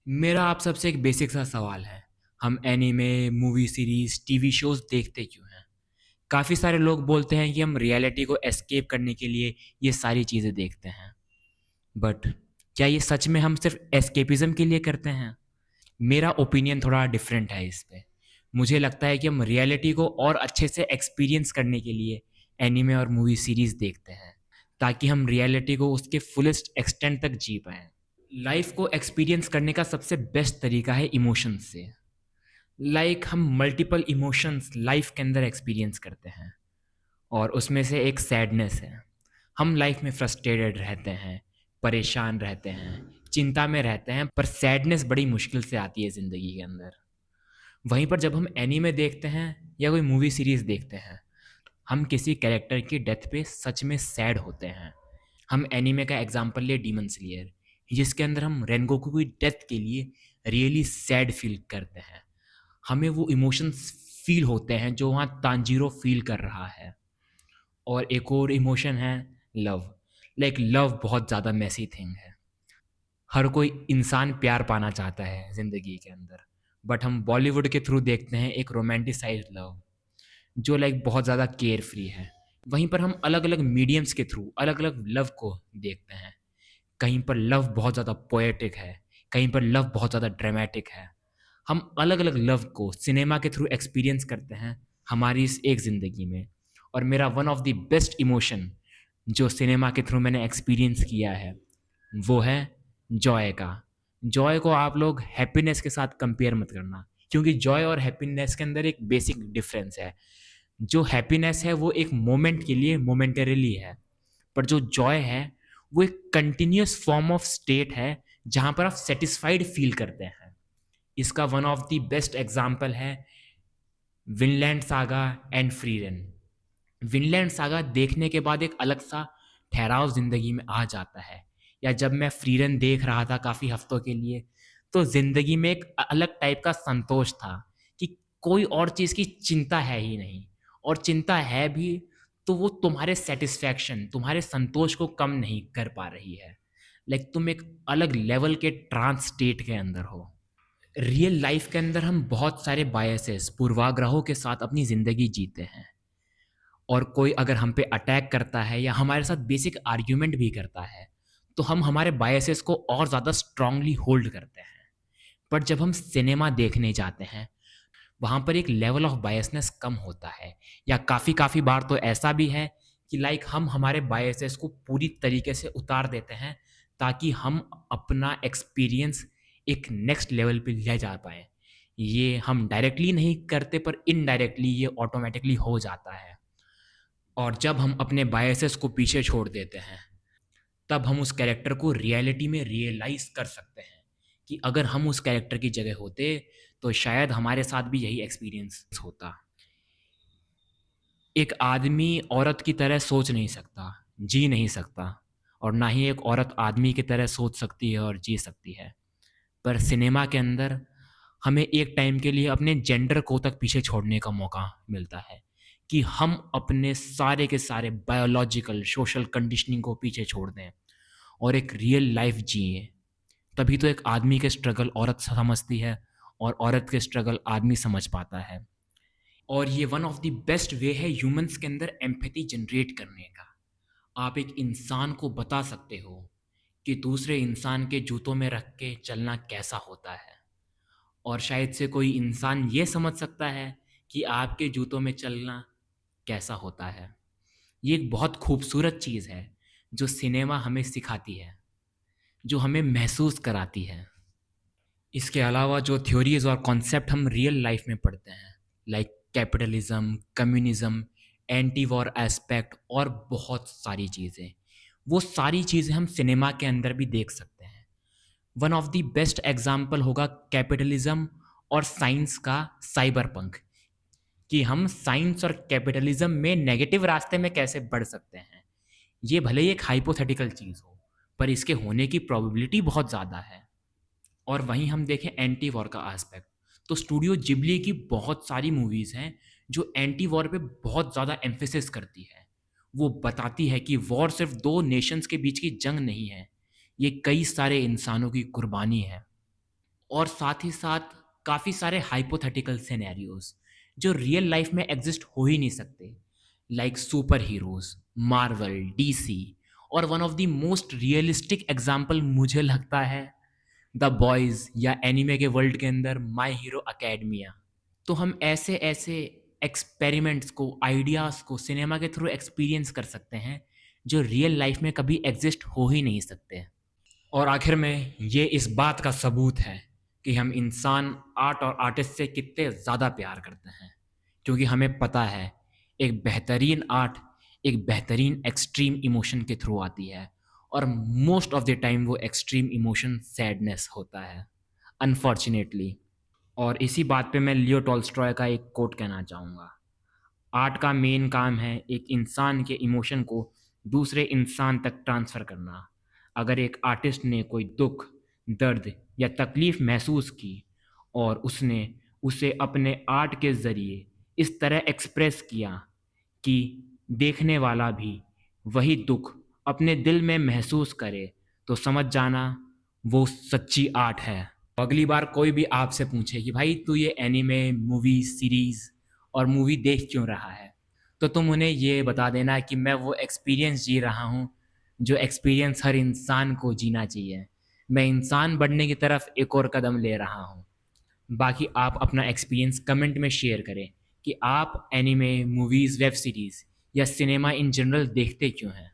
मेरा आप सबसे एक बेसिक सा सवाल है। हम anime, movie series, TV shows देखते क्यों हैं? काफ़ी सारे लोग बोलते हैं कि हम रियलिटी को एस्केप करने के लिए ये सारी चीज़ें देखते हैं। बट क्या ये सच में हम सिर्फ़ एस्केपिज़्म के लिए करते हैं? मेरा ओपिनियन थोड़ा डिफरेंट है इस पे। मुझे लगता है कि हम रियलिटी को और अच्छे से एक्सपीरियंस करने के लिए एनीमे और मूवी सीरीज़ देखते हैं, ताकि हम रियलिटी को उसके फुलेस्ट एक्सटेंट तक जी पाएँ। लाइफ़ को एक्सपीरियंस करने का सबसे बेस्ट तरीका है इमोशंस से। हम मल्टीपल इमोशंस लाइफ के अंदर एक्सपीरियंस करते हैं और उसमें से एक सैडनेस है। हम लाइफ में फ्रस्ट्रेटेड रहते हैं, परेशान रहते हैं, चिंता में रहते हैं, पर सैडनेस बड़ी मुश्किल से आती है ज़िंदगी के अंदर। वहीं पर जब हम एनीमे देखते हैं या कोई मूवी सीरीज़ देखते हैं, हम किसी कैरेक्टर की डेथ पे सच में सैड होते हैं। हम एनीमे का एग्जांपल ले डीमन स्लेयर, जिसके अंदर हम रेनगोकू की डेथ के लिए रियली सैड फील करते हैं। हमें वो इमोशंस फील होते हैं जो वहाँ तांजीरो फील कर रहा है। और एक और इमोशन है लव। लव बहुत ज़्यादा मेसी थिंग है। हर कोई इंसान प्यार पाना चाहता है ज़िंदगी के अंदर, बट हम बॉलीवुड के थ्रू देखते हैं एक रोमांटिसाइज्ड लव जो बहुत ज़्यादा केयर फ्री है। वहीं पर हम अलग अलग मीडियम्स के थ्रू अलग अलग लव को देखते हैं। कहीं पर लव बहुत ज़्यादा पोएटिक है, कहीं पर लव बहुत ज़्यादा ड्रामेटिक है। हम अलग-अलग लव को सिनेमा के थ्रू एक्सपीरियंस करते हैं हमारी इस एक ज़िंदगी में। और मेरा one of the best emotion जो सिनेमा के थ्रू मैंने एक्सपीरियंस किया है, वो है जॉय का। जॉय को आप लोग हैप्पीनेस के साथ कंपेयर मत करना, क्योंकि जॉय और हैप्पीनेस के अंदर एक बेसिक डिफरेंस है। जो हैप्पीनेस है वो एक मोमेंट के लिए मोमेंटरीली है, पर जो जॉय है वो एक कंटिन्यूअस फॉर्म ऑफ स्टेट है जहाँ पर आप सैटिस्फाइड फील करते हैं। इसका one of the best example है Vinland Saga and Frieren. Vinland Saga देखने के बाद एक अलग सा ठहराव ज़िंदगी में आ जाता है। या जब मैं फ्रीरन देख रहा था काफ़ी हफ्तों के लिए, तो ज़िंदगी में एक अलग टाइप का संतोष था कि कोई और चीज़ की चिंता है ही नहीं, और चिंता है भी तो वो तुम्हारे सैटिस्फैक्शन, तुम्हारे संतोष को कम नहीं कर पा रही है। तुम एक अलग लेवल के ट्रांस स्टेट के अंदर हो। रियल लाइफ के अंदर हम बहुत सारे बायसेस, पूर्वाग्रहों के साथ अपनी ज़िंदगी जीते हैं, और कोई अगर हम पे अटैक करता है या हमारे साथ बेसिक आर्ग्यूमेंट भी करता है, तो हम हमारे बायसेस को और ज़्यादा स्ट्रांगली होल्ड करते हैं। बट जब हम सिनेमा देखने जाते हैं, वहाँ पर एक लेवल ऑफ बायसनेस कम होता है, या काफ़ी काफ़ी बार तो ऐसा भी है कि हम हमारे बायसेस को पूरी तरीके से उतार देते हैं, ताकि हम अपना एक्सपीरियंस एक नेक्स्ट लेवल पे ले जा पाएँ। ये हम डायरेक्टली नहीं करते, पर इनडायरेक्टली ये ऑटोमैटिकली हो जाता है। और जब हम अपने बायसेस को पीछे छोड़ देते हैं, तब हम उस कैरेक्टर को रियलिटी में रियलाइज़ कर सकते हैं कि अगर हम उस कैरेक्टर की जगह होते, तो शायद हमारे साथ भी यही एक्सपीरियंस होता। एक आदमी औरत की तरह सोच नहीं सकता, जी नहीं सकता, और ना ही एक औरत आदमी की तरह सोच सकती है और जी सकती है। पर सिनेमा के अंदर हमें एक टाइम के लिए अपने जेंडर को तक पीछे छोड़ने का मौका मिलता है कि हम अपने सारे के सारे बायोलॉजिकल, सोशल कंडीशनिंग को पीछे छोड़ दें और एक रियल लाइफ जिएँ। तभी तो एक आदमी के स्ट्रगल औरत समझती है और औरत के स्ट्रगल आदमी समझ पाता है। और ये one of the best way है ह्यूमन्स के अंदर एम्पैथी जनरेट करने का। आप एक इंसान को बता सकते हो कि दूसरे इंसान के जूतों में रख के चलना कैसा होता है, और शायद से कोई इंसान ये समझ सकता है कि आपके जूतों में चलना कैसा होता है। ये एक बहुत खूबसूरत चीज़ है जो सिनेमा हमें सिखाती है, जो हमें महसूस कराती है। इसके अलावा जो थ्योरीज़ और कॉन्सेप्ट हम रियल लाइफ में पढ़ते हैं, capitalism, communism, anti war aspect और बहुत सारी चीज़ें, वो सारी चीज़ें हम सिनेमा के अंदर भी देख सकते हैं। One of the best example होगा कैपिटलिज्म और साइंस का साइबरपंक, कि हम साइंस और कैपिटलिज्म में नेगेटिव रास्ते में कैसे बढ़ सकते हैं। ये भले ही एक हाइपोथेटिकल चीज़ हो, पर इसके होने की प्रोबेबिलिटी बहुत ज़्यादा है। और वहीं हम देखें एंटी वॉर का एस्पेक्ट, तो स्टूडियो जिबली की बहुत सारी मूवीज़ हैं जो एंटी वॉर पे बहुत ज़्यादा एम्फेसिस करती है। वो बताती है कि वॉर सिर्फ 2 नेशंस के बीच की जंग नहीं है, ये कई सारे इंसानों की कुर्बानी है। और साथ ही साथ काफ़ी सारे हाइपोथेटिकल सिनेरियोज जो रियल लाइफ में एग्जिस्ट हो ही नहीं सकते, like superheroes, Marvel, DC. और one of the most realistic example मुझे लगता है द बॉयज़ या एनिमे के वर्ल्ड के अंदर माई हीरो अकेडमिया। तो हम ऐसे ऐसे एक्सपेरिमेंट्स को, आइडियाज़ को सिनेमा के थ्रू एक्सपीरियंस कर सकते हैं जो रियल लाइफ में कभी एग्जिस्ट हो ही नहीं सकते। और आखिर में ये इस बात का सबूत है कि हम इंसान आर्ट और आर्टिस्ट से कितने ज़्यादा प्यार करते हैं, क्योंकि हमें पता है एक बेहतरीन आर्ट एक बेहतरीन एक्सट्रीम इमोशन के थ्रू आती है, और मोस्ट ऑफ द टाइम वो एक्सट्रीम इमोशन सैडनेस होता है, अनफॉर्चुनेटली। और इसी बात पे मैं लियो टॉल्स्टॉय का एक कोट कहना चाहूँगा। आर्ट का मेन काम है एक इंसान के इमोशन को दूसरे इंसान तक ट्रांसफ़र करना। अगर एक आर्टिस्ट ने कोई दुख, दर्द या तकलीफ़ महसूस की और उसने उसे अपने आर्ट के ज़रिए इस तरह एक्सप्रेस किया कि देखने वाला भी वही दुख अपने दिल में महसूस करे, तो समझ जाना वो सच्ची आर्ट है। अगली बार कोई भी आपसे पूछे कि भाई तू ये एनीमे, मूवी, सीरीज़ और मूवी देख क्यों रहा है? तो तुम उन्हें ये बता देना कि मैं वो एक्सपीरियंस जी रहा हूँ, जो एक्सपीरियंस हर इंसान को जीना चाहिए। मैं इंसान बनने की तरफ एक और कदम ले रहा हूँ। बाकी आप अपना एक्सपीरियंस कमेंट में शेयर करें कि आप एनीमे, मूवीज़, वेब सीरीज़ या सिनेमा इन जनरल देखते क्यों हैं?